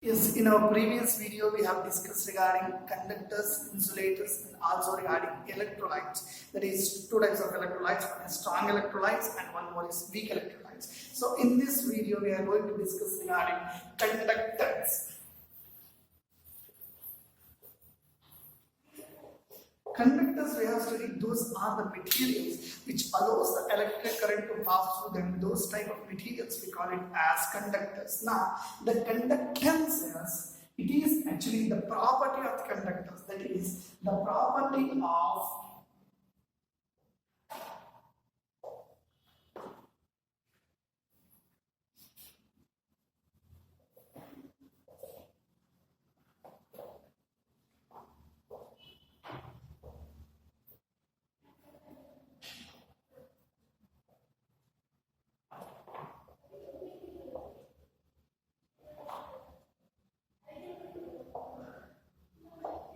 Yes, in our previous video we have discussed regarding conductors, insulators and also regarding electrolytes. That is two types of electrolytes, one is strong electrolytes and one more is weak electrolytes. So in this video we are going to discuss regarding conductance. Conductors we have studied, those are the materials which allows the electric current to pass through them. Those type of materials we call it as conductors. Now the conductance it is actually the property of the conductors, that is the property of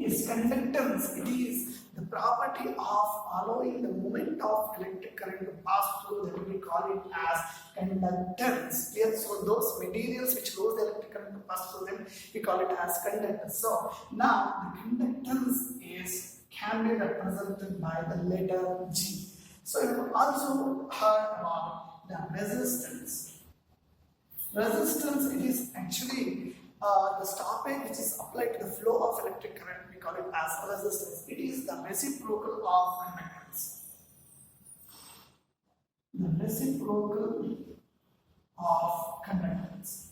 is conductance. It is the property of allowing the movement of electric current to pass through them. We call it as conductance. Yes, so those materials which allows the electric current to pass through them, we call it as conductance. So now the conductance can be represented by the letter G. So you have also heard about the resistance. Resistance, it is actually the stoppage which is applied to the flow of electric current. We call it as resistance. It is the reciprocal of conductance. The reciprocal of conductance.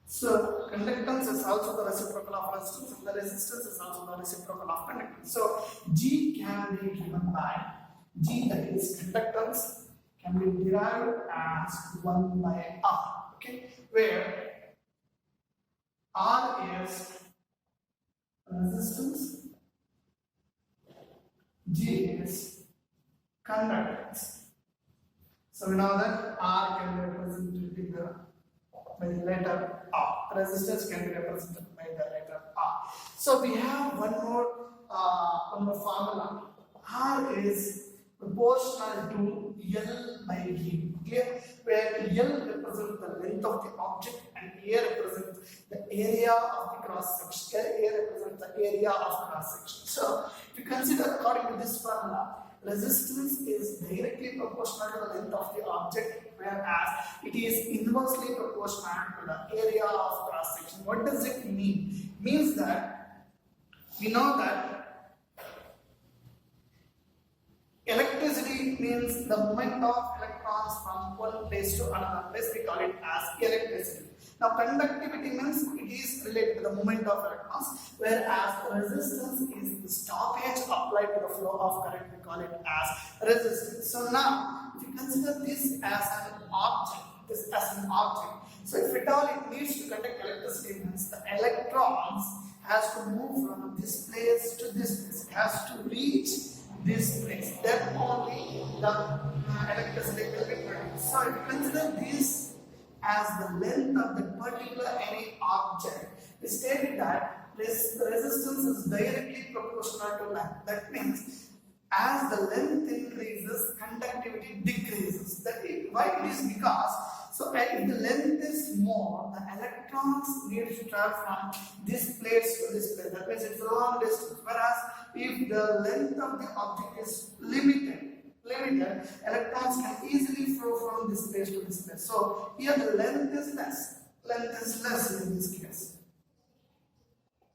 So conductance is also the reciprocal of resistance, and the resistance is also the reciprocal of conductance. So G can be given by G, that is conductance, can be derived as 1 by R. Okay, where R is resistance, G is conductance. So we know that R can be represented by the letter R. Resistance can be represented by the letter R. So we have one more formula. R is proportional to L by E. Clear? Where L represents the length of the object and A represents the area of the cross section. A represents the area of cross section. So if you consider according to this formula, resistance is directly proportional to the length of the object, whereas it is inversely proportional to the area of cross section. What does it mean? It means that we know that electricity means the movement of electrons from one place to another place. We call it as electricity. Now conductivity means it is related to the movement of electrons, whereas resistance is the stoppage applied to the flow of current. We call it as resistance. So now if you consider this as an object, so if at all it needs to conduct electricity, means the electrons has to move from this place to this place. It has to reach this place, then only the electricity will be produced. So if you consider this as the length of the particular any object, we stated that this resistance is directly proportional to length. That means as the length increases, conductivity decreases. Why it is because, so if the length is more, the electrons need to travel from this place to this place. That means it's a long distance. Whereas if the length of the object is limited, electrons can easily flow from this place to this place. So here the length is less. Length is less in this case.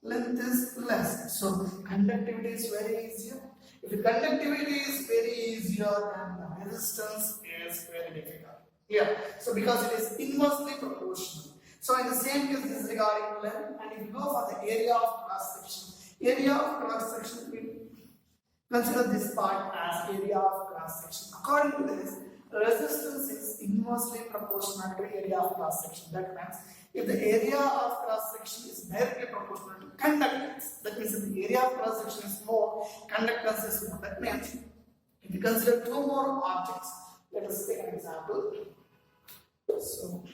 Length is less. So conductivity is very easier. If the conductivity is very easier, then the resistance is very difficult. Yeah. So because it is inversely proportional. So in the same case, this is regarding length, and if you go for the area of cross section, we consider this part as area of cross section. According to this, resistance is inversely proportional to area of cross section. That means if the area of cross section is directly proportional to conductance, that means if the area of cross section is more, conductance is more. That means if you consider two more objects, let us take an example. So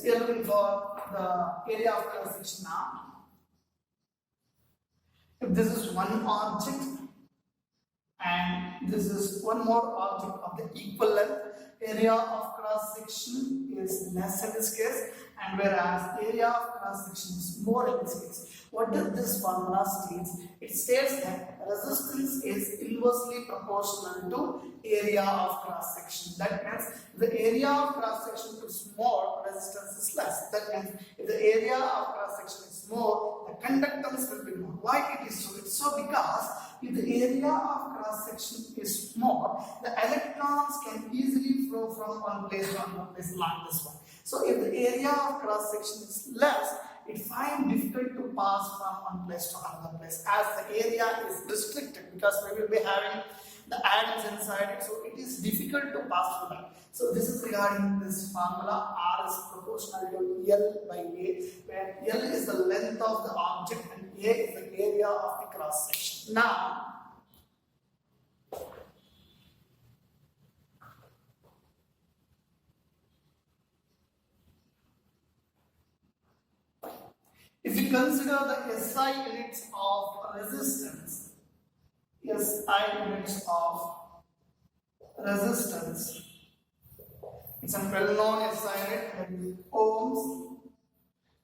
we are looking for the area of cross section now. If this is one object, and this is one more object of the equal length. Area of cross section is less in this case, and whereas area of cross section is more in this case. What does this formula states? It states that resistance is inversely proportional to area of cross section. That means if the area of cross section is more, resistance is less. That means if the area of cross section is more, the conductance will be more. Why it is so? It's so because if the area of cross section is small, the electrons can easily flow from one place to another place along this one. So if the area of cross section is less, it finds difficult to pass from one place to another place as the area is restricted, because we will be having the atoms inside it, so it is difficult to pass through that. So this is regarding this formula. R is proportional to L by A, where L is the length of the object and A is the area of the cross section. Now, if you consider the SI units of resistance, SI units of resistance, it's a well-known SI unit, that is ohms,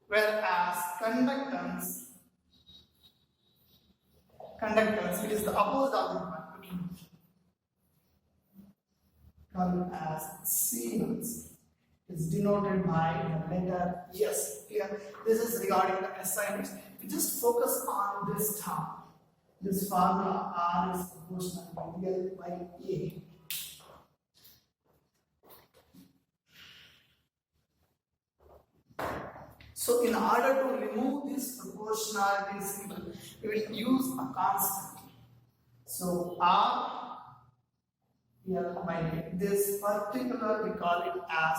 whereas conductance, it is the opposite of the one, called as Siemens. Is denoted by the letter S. Here, this is regarding the SI units. We just focus on this term. This formula R is proportional to L by A. So, in order to remove this proportionality symbol, we will use a constant. So, R L by A. This particular we call it as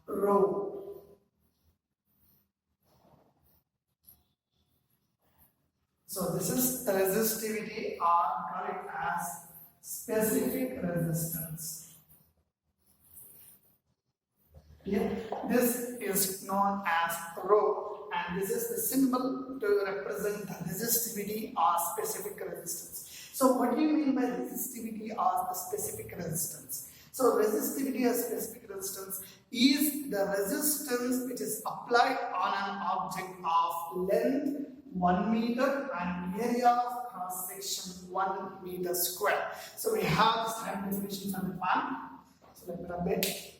rho. So this is resistivity, or call it as specific resistance. Yeah, this is known as rho, and this is the symbol to represent the resistivity or specific resistance. So what do you mean by resistivity or the specific resistance? So resistivity or specific resistance is the resistance which is applied on an object of length 1 meter and area of cross section 1 meter square. So we have this definition from the pan. So let me rub it.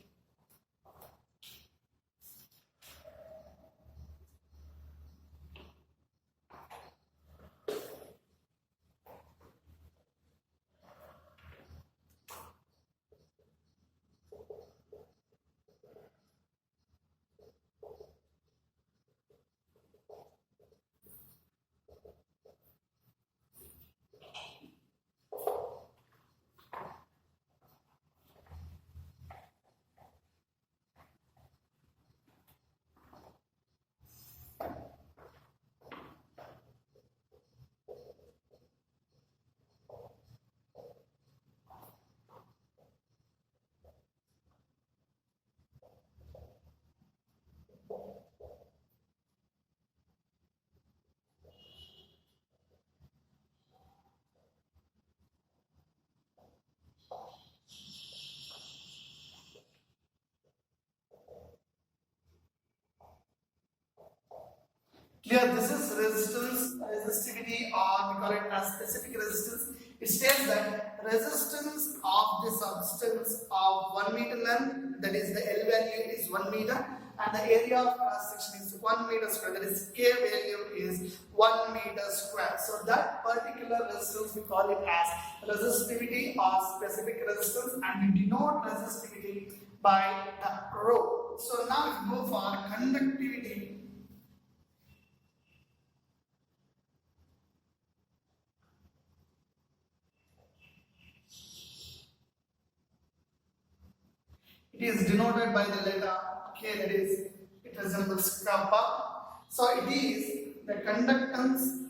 Here, this is resistivity, or we call it as specific resistance. It states that resistance of the substance of 1 meter length, that is the L value is 1 meter, and the area of cross section is 1 meter square, that is K value is 1 meter square. So that particular resistance we call it as resistivity or specific resistance, and we denote resistivity by the rho. So now if we go for conductivity, it is denoted by the letter K, that is, it resembles kappa. So it is the conductance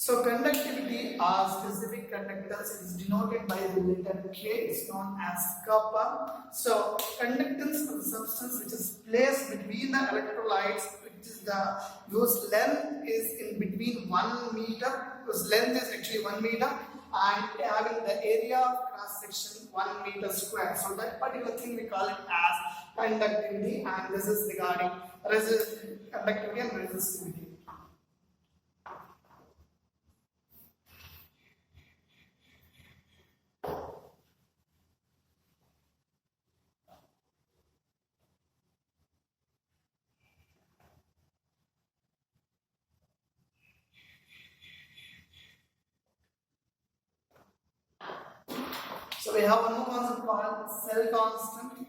So conductivity or specific conductance is denoted by the letter K. It's known as kappa. So conductance of the substance which is placed between the electrolytes, which is whose length is in between 1 meter, whose length is actually 1 meter, and having the area of cross section 1 meter square. So that particular thing we call it as conductivity, and this is regarding conductivity and resistivity. So we have one more concept called cell constant.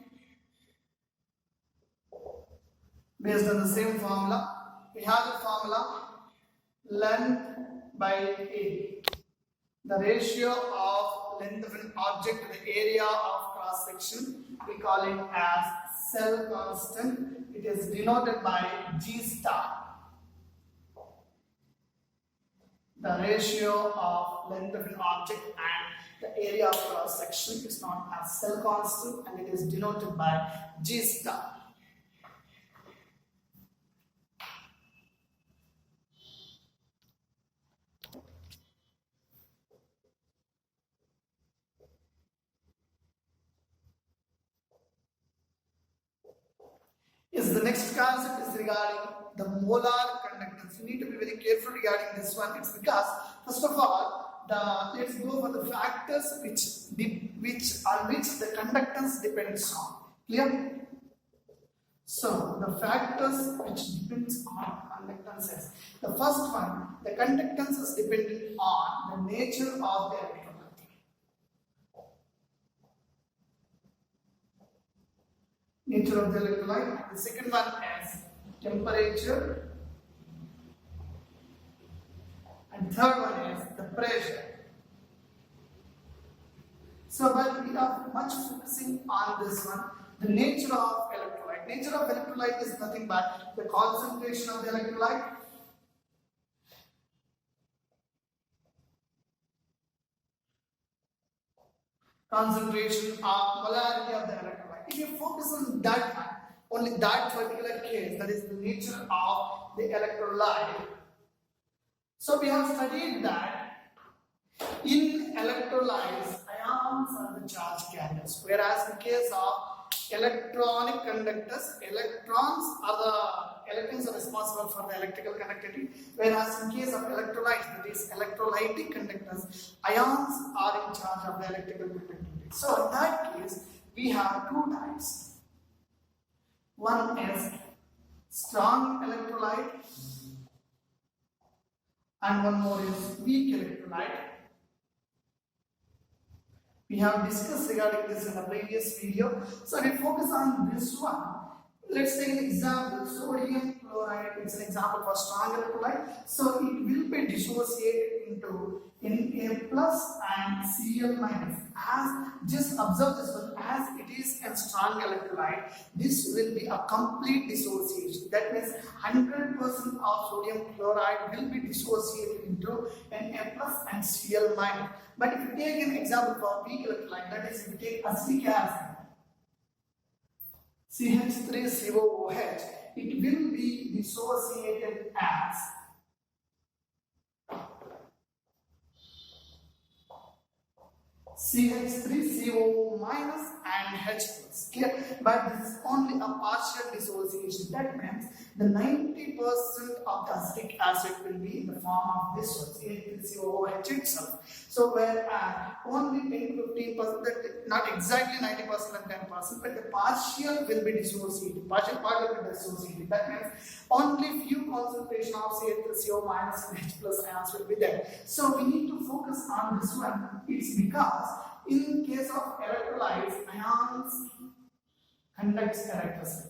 Based on the same formula, we have the formula length by A. The ratio of length of an object to the area of cross section, we call it as cell constant. It is denoted by G star. The ratio of length of an object and the area of cross section is known as cell constant, and it is denoted by G star. The next concept is regarding the molar conductance. You need to be very careful regarding this one. It's because, first of all, let's go for the factors on which the conductance depends on. Clear? So the factors which depends on conductance is, the first one, the conductance is dependent on the nature of the electrolyte. Nature of the electrolyte. The second one is temperature, and third one is the pressure. So, but we are much focusing on this one, the nature of electrolyte. Nature of electrolyte is nothing but the concentration of the electrolyte, concentration or molarity of the electrolyte. If you focus on that one, only that particular case, that is the nature of the electrolyte. So we have studied that in electrolytes, ions are the charge carriers, whereas in case of electronic conductors, electrons are responsible for the electrical conductivity, whereas in case of electrolytes, that is electrolytic conductors, ions are in charge of the electrical conductivity. So in that case, we have two types. One is strong electrolyte, and one more is weak electrolyte. We have discussed regarding this in the previous video. So we focus on this one. Let's take an example. Sodium chloride is an example for strong electrolyte. So it will be dissociated into Na plus and Cl minus. Just observe this one, as it is a strong electrolyte, this will be a complete dissociation. That means 100% of sodium chloride will be dissociated into Na plus and Cl minus. But if you take an example for weak electrolyte, that is, if you take acetic acid, CH3COOH, it will be dissociated as CH3CO minus and H plus. Clear? But this is only a partial dissociation. That means the 90% of the acetic acid will be in the form of this one, CH3COOH itself. So where only 10 to 15%, not exactly 90% and 10%, but the partial will be dissociated. Partial part will be dissociated. That means only few concentration of CH3CO minus and H plus ions will be there. So we need to focus on this one. It's because in case of electrolytes, ions conducts electricity.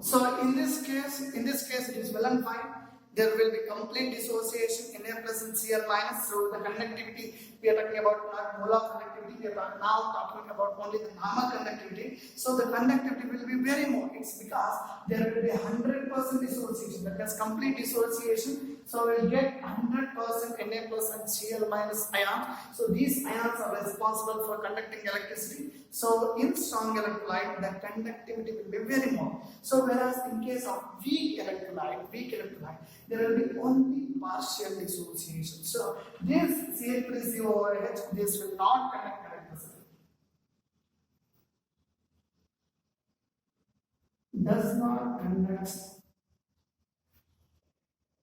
So in this case it is well and fine. There will be complete dissociation, Na plus and Cl minus. So the conductivity, we are talking about not molar conductivity, we are now talking about only the normal conductivity. So the conductivity will be very more. It's because there will be 100% dissociation. dissociation, that is complete dissociation. So we'll get 100% Na plus and Cl minus ion. So these ions are responsible for conducting electricity. So in strong electrolyte, the conductivity will be very more. So whereas in case of weak electrolyte, there will be only partial dissociation. So this Cl3COOH, this will not conduct electricity. Does not conduct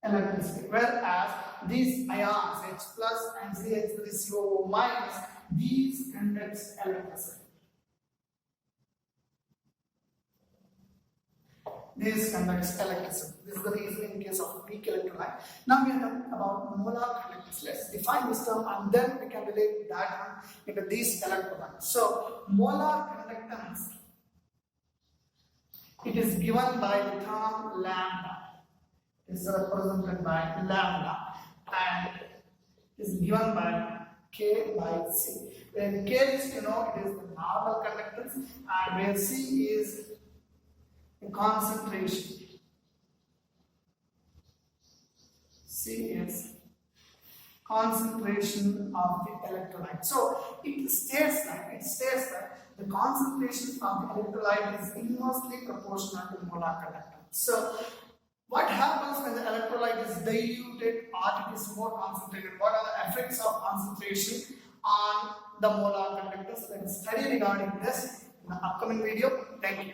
electricity, whereas these ions H plus and CH3COO minus, these conducts electricity. This conducts electricity. This is the reason in case of weak electrolyte. Now we are talking about molar conductance. Let's define this term and then we can relate that into these electrolytes. So molar conductance, it is given by the term lambda. It is represented by lambda and is given by K by C. When K is, it is the normal conductance, and where C is the concentration. C is concentration of the electrolyte. So it states that the concentration of the electrolyte is inversely proportional to molar conductance. So what happens when the electrolyte is diluted or it is more concentrated? What are the effects of concentration on the molar conductance? Let's study regarding this in the upcoming video. Thank you.